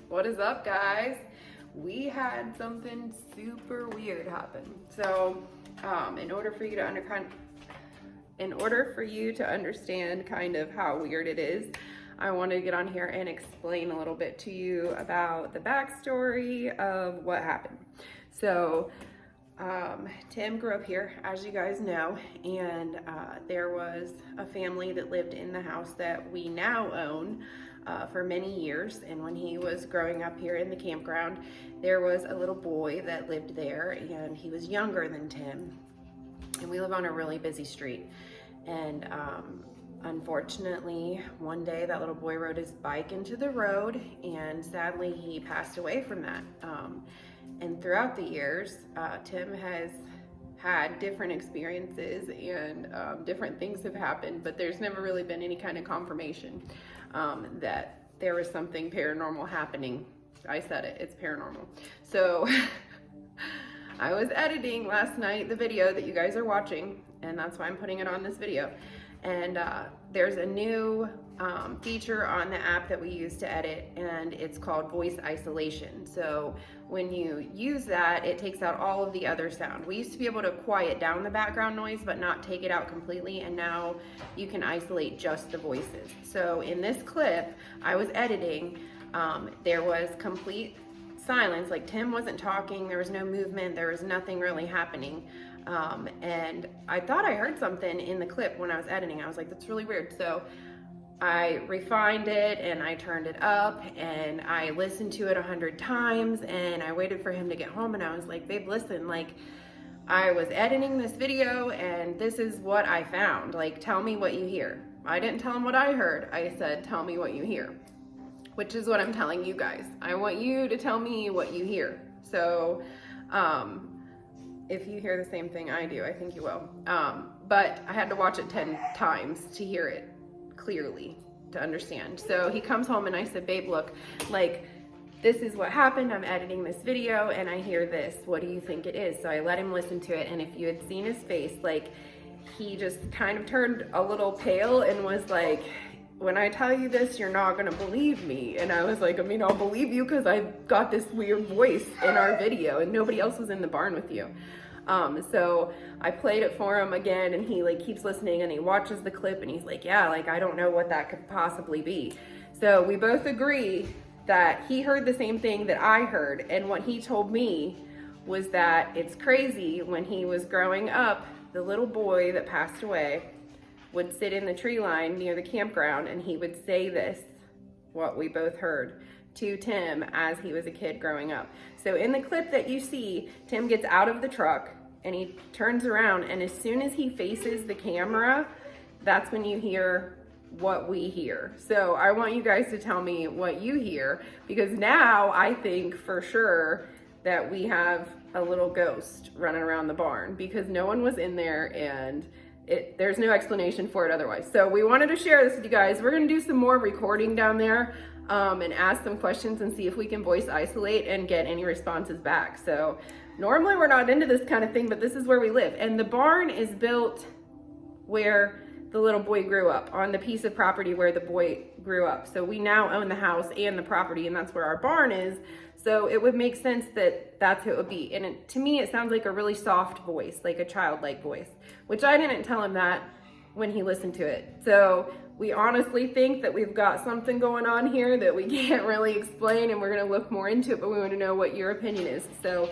What is up, guys? We had something super weird happen. So, in order for you to understand kind of how weird it is, I want to get on here and explain a little bit to you about the backstory of what happened. So, Tim grew up here, as you guys know, and there was a family that lived in the house that we now own for many years. And when he was growing up here in the campground, there was a little boy that lived there, and he was younger than Tim. And we live on a really busy street. And unfortunately, one day that little boy rode his bike into the road, and sadly he passed away from that. And throughout the years, Tim has had different experiences and different things have happened, but there's never really been any kind of confirmation that there was something paranormal happening. I said it, it's paranormal. So I was editing last night the video that you guys are watching, and that's why I'm putting it on this video. And there's a new feature on the app that we use to edit, and it's called voice isolation. So when you use that, it takes out all of the other sound. We used to be able to quiet down the background noise but not take it out completely, and now you can isolate just the voices. So in this clip I was editing, there was complete silence, like Tim wasn't talking, there was no movement, there was nothing really happening. And I thought I heard something in the clip when I was editing. I was like, that's really weird. So I refined it and I turned it up and I listened to it 100 times, and I waited for him to get home, and I was like, babe, listen, like, I was editing this video and this is what I found. Like, tell me what you hear. I didn't tell him what I heard. I said, tell me what you hear, which is what I'm telling you guys. I want you to tell me what you hear. So, if you hear the same thing I do, I think you will. But I had to watch it 10 times to hear it clearly, to understand. So he comes home and I said, babe, look, like, this is what happened. I'm editing this video and I hear this. What do you think it is? So I let him listen to it, and if you had seen his face, like, he just kind of turned a little pale and was like, when I tell you this, you're not gonna believe me. And I was like, I mean, I'll believe you because I've got this weird voice in our video and nobody else was in the barn with you. So I played it for him again, and he like keeps listening and he watches the clip and he's like, yeah, like, I don't know what that could possibly be. So we both agree that he heard the same thing that I heard. And what he told me was that it's crazy, when he was growing up, the little boy that passed away would sit in the tree line near the campground and he would say this, what we both heard, to Tim as he was a kid growing up. So in the clip that you see, Tim gets out of the truck and he turns around, and as soon as he faces the camera, that's when you hear what we hear. So I want you guys to tell me what you hear, because now I think for sure that we have a little ghost running around the barn, because no one was in there and there's no explanation for it otherwise. So we wanted to share this with you guys. We're gonna do some more recording down there and ask some questions and see if we can voice isolate and get any responses back. So normally we're not into this kind of thing, but this is where we live. And the barn is built where the little boy grew up, on the piece of property where the boy grew up. So we now own the house and the property, and that's where our barn is. So it would make sense that that's who it would be. And to me, it sounds like a really soft voice, like a childlike voice, which I didn't tell him that when he listened to it. So we honestly think that we've got something going on here that we can't really explain, and we're gonna look more into it, but we wanna know what your opinion is. So